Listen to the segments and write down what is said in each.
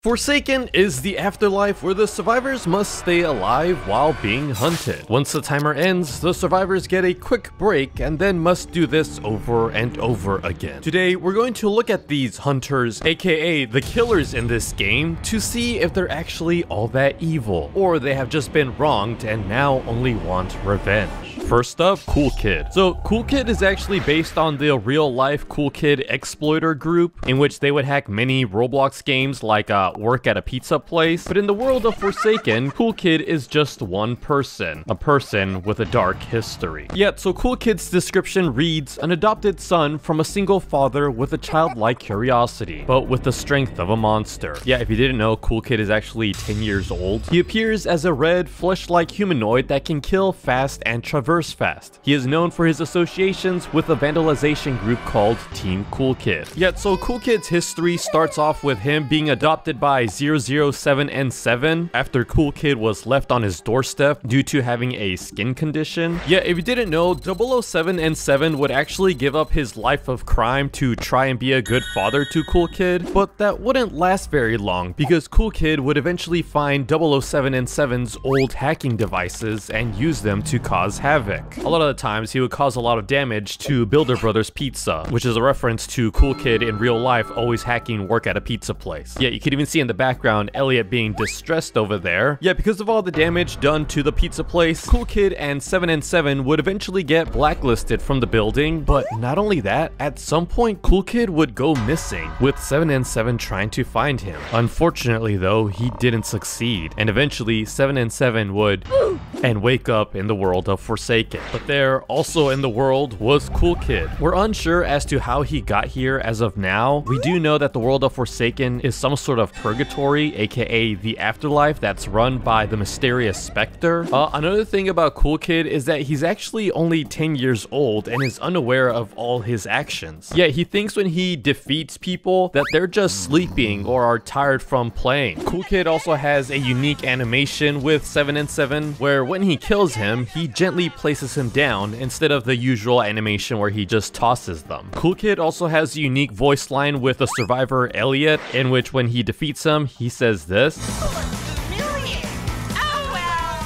Forsaken is the afterlife where the survivors must stay alive while being hunted. Once the timer ends, the survivors get a quick break and then must do this over and over again. Today, we're going to look at these hunters, aka the killers in this game, to see if they're actually all that evil, or they have just been wronged and now only want revenge. First up, Cool Kid. So Cool Kid is actually based on the real-life Cool Kid exploiter group, in which they would hack many Roblox games like work at a pizza place. But in the world of Forsaken, Cool Kid is just one person, a person with a dark history. Yet, so Cool Kid's description reads, an adopted son from a single father with a childlike curiosity, but with the strength of a monster. Yeah, if you didn't know, Cool Kid is actually 10 years old. He appears as a red, flesh-like humanoid that can kill fast and traverse fast. He is known for his associations with a vandalization group called Team Cool Kid. Yet, so Cool Kid's history starts off with him being adopted by 007 and 7 after Cool Kid was left on his doorstep due to having a skin condition. Yeah, if you didn't know, 007 and 7 would actually give up his life of crime to try and be a good father to Cool Kid, but that wouldn't last very long because Cool Kid would eventually find 007 and 7's old hacking devices and use them to cause havoc. A lot of the times, he would cause a lot of damage to Builder Brothers Pizza, which is a reference to Cool Kid in real life always hacking work at a pizza place. Yeah, you can even see in the background Elliot being distressed over there. Yeah, because of all the damage done to the pizza place, Cool Kid and 7 and 7 would eventually get blacklisted from the building. But not only that, at some point Cool Kid would go missing, with 7 and 7 trying to find him. Unfortunately though, he didn't succeed, and eventually 7 and 7 would and wake up in the world of Forsaken. But there, also in the world, was Cool Kid. We're unsure as to how he got here as of now. We do know that the world of Forsaken is some sort of purgatory, aka the afterlife that's run by the mysterious Spectre. Another thing about Cool Kid is that he's actually only 10 years old and is unaware of all his actions. Yeah, he thinks when he defeats people that they're just sleeping or are tired from playing. Cool Kid also has a unique animation with 7 and 7 where when he kills him, he gently places him down instead of the usual animation where he just tosses them. Cool Kid also has a unique voice line with the survivor Elliot, in which when he defeats him, he says this.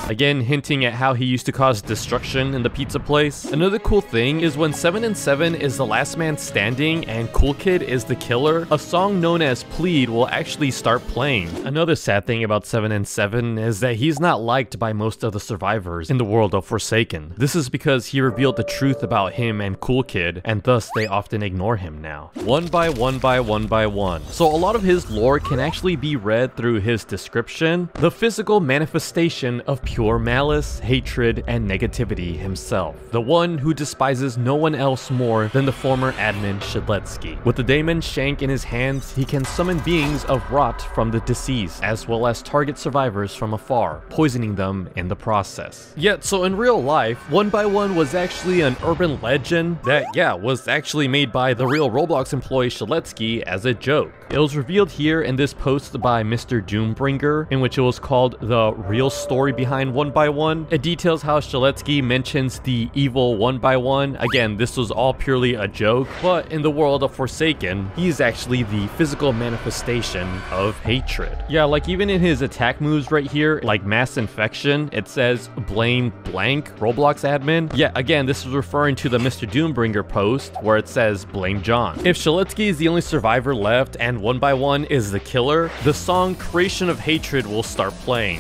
Again, hinting at how he used to cause destruction in the pizza place. Another cool thing is when 7 and 7 is the last man standing and Cool Kid is the killer, a song known as Plead will actually start playing. Another sad thing about 7 and 7 is that he's not liked by most of the survivors in the world of Forsaken. This is because he revealed the truth about him and Cool Kid, and thus they often ignore him now. One by one by one by one. So a lot of his lore can actually be read through his description, the physical manifestation of pure malice, hatred, and negativity himself. The one who despises no one else more than the former admin Shiletsky. With the daemon shank in his hands, he can summon beings of rot from the deceased, as well as target survivors from afar, poisoning them in the process. Yet, so in real life, 1 by 1 was actually an urban legend that, yeah, was actually made by the real Roblox employee Shiletsky as a joke. It was revealed here in this post by Mr. Doombringer, in which it was called The Real Story Behind 1 by 1. It details how Shiletsky mentions the evil 1 by 1. Again, this was all purely a joke, but in the world of Forsaken, he's actually the physical manifestation of hatred. Yeah, like even in his attack moves right here, like mass infection, it says blame blank Roblox admin. Yeah, again, this is referring to the Mr. Doombringer post where it says blame John. If Shiletsky is the only survivor left and 1 by 1 is the killer, the song Creation of Hatred will start playing.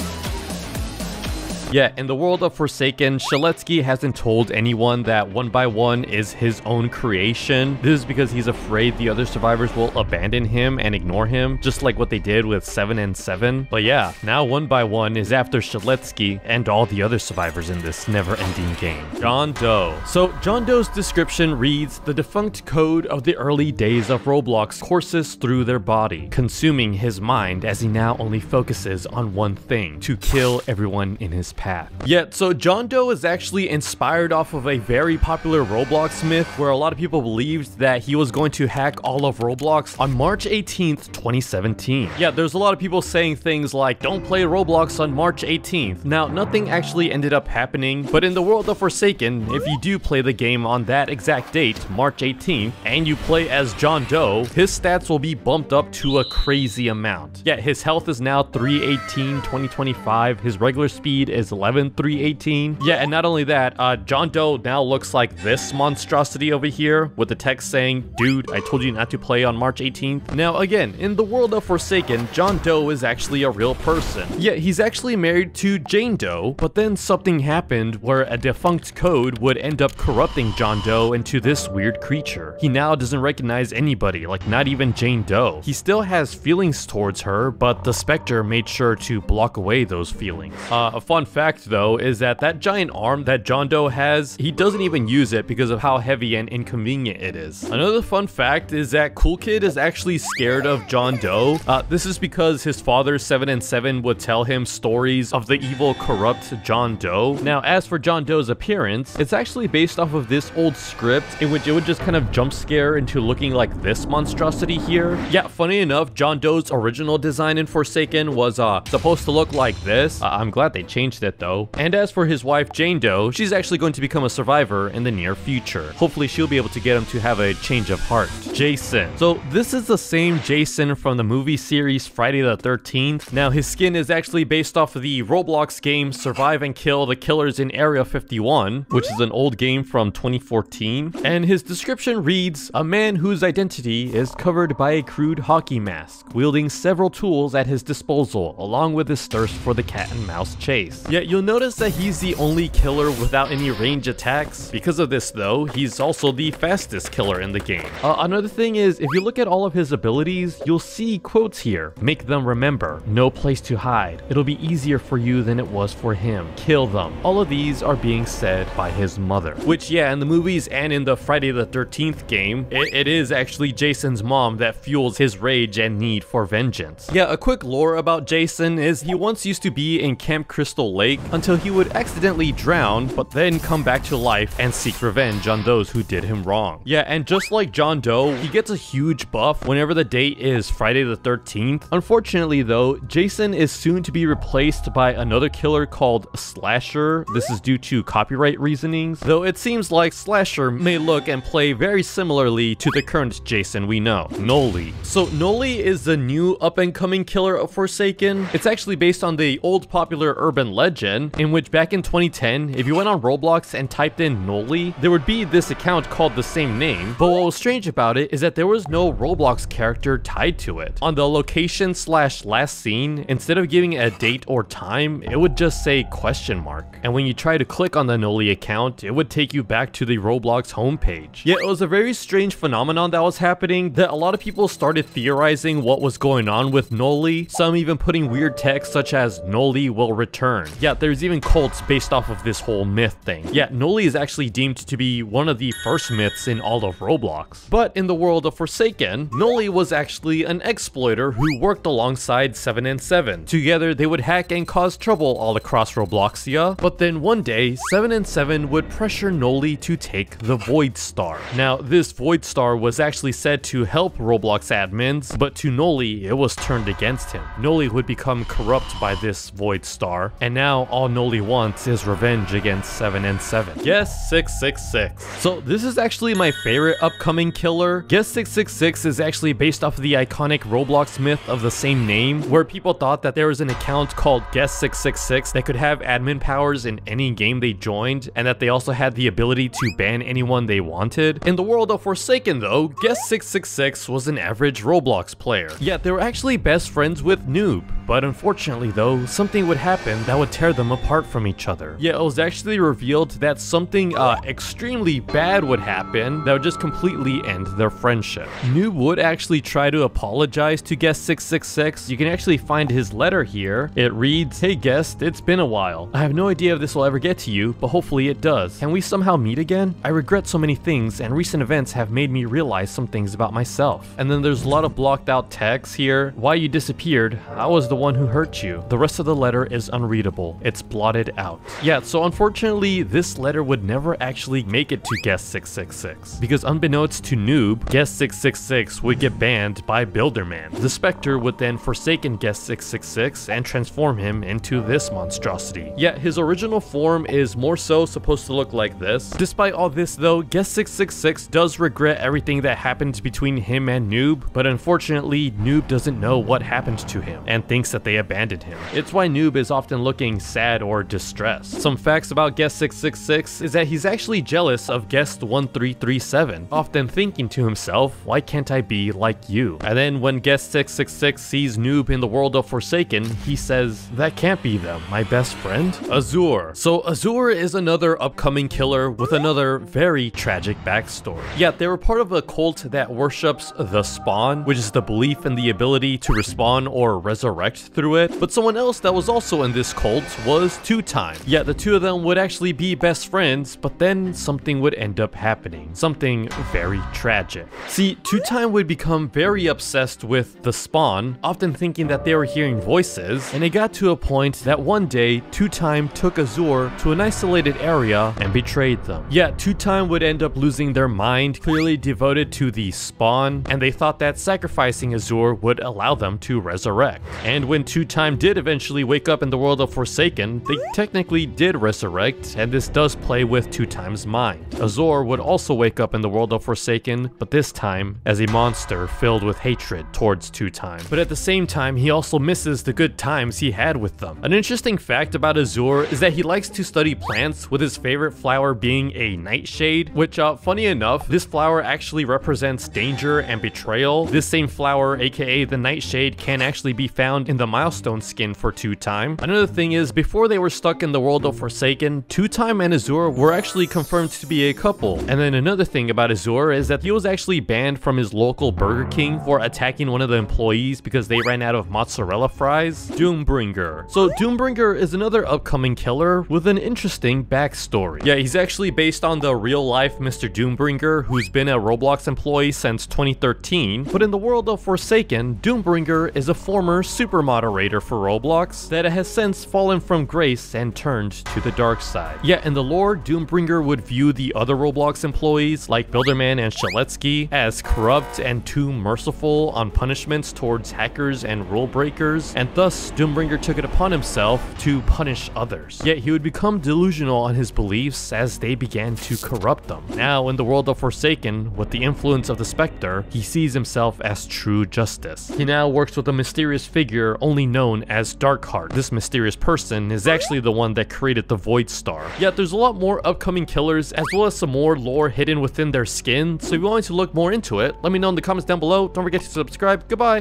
Yeah, in the world of Forsaken, Shiletsky hasn't told anyone that 1 by 1 is his own creation. This is because he's afraid the other survivors will abandon him and ignore him, just like what they did with 7 and 7. But yeah, now 1 by 1 is after Shiletsky and all the other survivors in this never-ending game. John Doe. So John Doe's description reads, the defunct code of the early days of Roblox courses through their body, consuming his mind as he now only focuses on one thing, to kill everyone in his path. path. Yet, so John Doe is actually inspired off of a very popular Roblox myth where a lot of people believed that he was going to hack all of Roblox on March 18th, 2017. Yeah, there's a lot of people saying things like, don't play Roblox on March 18th. Now, nothing actually ended up happening, but in the world of Forsaken, if you do play the game on that exact date, March 18th, and you play as John Doe, his stats will be bumped up to a crazy amount. Yeah, his health is now 318, 2025. His regular speed is 11, 318. Yeah, and not only that, John Doe now looks like this monstrosity over here with the text saying, dude, I told you not to play on March 18th. Now, again, in the world of Forsaken, John Doe is actually a real person. Yeah, he's actually married to Jane Doe, but then something happened where a defunct code would end up corrupting John Doe into this weird creature. He now doesn't recognize anybody, like not even Jane Doe. He still has feelings towards her, but the Spectre made sure to block away those feelings. A fun fact though is that giant arm that John Doe has, he doesn't even use it because of how heavy and inconvenient it is. Another fun fact is that Cool Kid is actually scared of John Doe. This is because his father 7 and 7 would tell him stories of the evil, corrupt John Doe. Now, as for John Doe's appearance, it's actually based off of this old script in which it would just kind of jump scare into looking like this monstrosity here. Yeah, funny enough, John Doe's original design in Forsaken was supposed to look like this. I'm glad they changed it though. And as for his wife Jane Doe, she's actually going to become a survivor in the near future. Hopefully she'll be able to get him to have a change of heart. Jason. So this is the same Jason from the movie series Friday the 13th. Now his skin is actually based off of the Roblox game Survive and Kill the Killers in Area 51, which is an old game from 2014. And his description reads, a man whose identity is covered by a crude hockey mask, wielding several tools at his disposal, along with his thirst for the cat and mouse chase. Yet you'll notice that he's the only killer without any range attacks. Because of this though, he's also the fastest killer in the game. Another thing is, if you look at all of his abilities, you'll see quotes here. Make them remember. No place to hide. It'll be easier for you than it was for him. Kill them. All of these are being said by his mother. Which, yeah, in the movies and in the Friday the 13th game, it is actually Jason's mom that fuels his rage and need for vengeance. Yeah, a quick lore about Jason is he once used to be in Camp Crystal Lake until he would accidentally drown, but then come back to life and seek revenge on those who did him wrong. Yeah, and just like John Doe, he gets a huge buff whenever the date is Friday the 13th. Unfortunately though, Jason is soon to be replaced by another killer called Slasher. This is due to copyright reasonings, though it seems like Slasher may look and play very similarly to the current Jason we know, NOLI. So NOLI is the new up-and-coming killer of Forsaken. It's actually based on the old popular urban legend in which back in 2010, if you went on Roblox and typed in NOLI, there would be this account called the same name, but what was strange about it is that there was no Roblox character tied to it. On the location/last seen, instead of giving a date or time, it would just say question mark. And when you try to click on the NOLI account, it would take you back to the Roblox homepage. Yet it was a very strange phenomenon that was happening that a lot of people started theorizing what was going on with NOLI, some even putting weird text such as NOLI will return. Yeah, there's even cults based off of this whole myth thing. Yeah, NOLI is actually deemed to be one of the first myths in all of Roblox. But in the world of Forsaken, NOLI was actually an exploiter who worked alongside 7 and 7. Together, they would hack and cause trouble all across Robloxia, but then one day, 7 and 7 would pressure NOLI to take the Void Star. Now, this Void Star was actually said to help Roblox admins, but to NOLI, it was turned against him. NOLI would become corrupt by this Void Star, and now all NOLI wants is revenge against 7 and 7. Guess 666. So this is actually my favorite upcoming killer. Guess 666 is actually based off of the iconic Roblox myth of the same name, where people thought that there was an account called Guess 666 that could have admin powers in any game they joined, and that they also had the ability to ban anyone they wanted. In the world of Forsaken though, Guess 666 was an average Roblox player. Yet they were actually best friends with NOOB, but unfortunately though, something would happen that would tear them apart from each other. Yeah, it was actually revealed that something extremely bad would happen that would just completely end their friendship. NOOB would actually try to apologize to Guest 666. You can actually find his letter here. It reads, "Hey Guest, it's been a while. I have no idea if this will ever get to you, but hopefully it does. Can we somehow meet again? I regret so many things, and recent events have made me realize some things about myself." And then there's a lot of blocked out text here. "Why you disappeared? I was the one who hurt you. The rest of the letter is unreadable. It's blotted out. Yeah, so unfortunately, this letter would never actually make it to Guest 666, because unbeknownst to Noob, Guest 666 would get banned by Builderman. The Spectre would then forsaken Guest 666 and transform him into this monstrosity. Yet his original form is more so supposed to look like this. Despite all this though, Guest 666 does regret everything that happened between him and Noob, but unfortunately Noob doesn't know what happened to him and thinks that they abandoned him. It's why Noob is often looking sad or distressed. Some facts about Guest 666 is that he's actually jealous of Guest 1337, often thinking to himself, why can't I be like you? And then when Guest 666 sees Noob in the world of Forsaken, he says, that can't be them, my best friend? Azure. So Azure is another upcoming killer with another very tragic backstory. Yeah, they were part of a cult that worships the Spawn, which is the belief in the ability to respawn or resurrect through it. But someone else that was also in this cult was Two Time. Yeah, the two of them would actually be best friends, but then something would end up happening. Something very tragic. See, Two Time would become very obsessed with the Spawn, often thinking that they were hearing voices, and it got to a point that one day, Two Time took Azure to an isolated area and betrayed them. Yeah, Two Time would end up losing their mind, clearly devoted to the Spawn, and they thought that sacrificing Azure would allow them to resurrect. And when Two Time did eventually wake up in the world of Forsaken, they technically did resurrect, and this does play with Two Time's mind. Azure would also wake up in the world of Forsaken, but this time as a monster filled with hatred towards Two Time. But at the same time, he also misses the good times he had with them. An interesting fact about Azure is that he likes to study plants, with his favorite flower being a nightshade, which funny enough, this flower actually represents danger and betrayal. This same flower, aka the nightshade, can actually be found in the milestone skin for Two Time. Another thing is, before they were stuck in the world of Forsaken, Two Time and Azure were actually confirmed to be a couple. And then another thing about Azure is that he was actually banned from his local Burger King for attacking one of the employees because they ran out of mozzarella fries. Doombringer. So Doombringer is another upcoming killer with an interesting backstory. Yeah, he's actually based on the real life Mr. Doombringer, who's been a Roblox employee since 2013, but in the world of Forsaken, Doombringer is a former super moderator for Roblox that has since fallen from grace and turned to the dark side. Yet in the lore, Doombringer would view the other Roblox employees like Builderman and Shaletsky as corrupt and too merciful on punishments towards hackers and rule breakers, and thus Doombringer took it upon himself to punish others. Yet he would become delusional on his beliefs as they began to corrupt them. Now in the world of Forsaken, with the influence of the Spectre, he sees himself as true justice. He now works with a mysterious figure only known as Darkheart. This mysterious person is actually the one that created the Void Star. Yet there's a lot more upcoming killers as well as some more lore hidden within their skin, so if you want to look more into it, let me know in the comments down below. Don't forget to subscribe. Goodbye!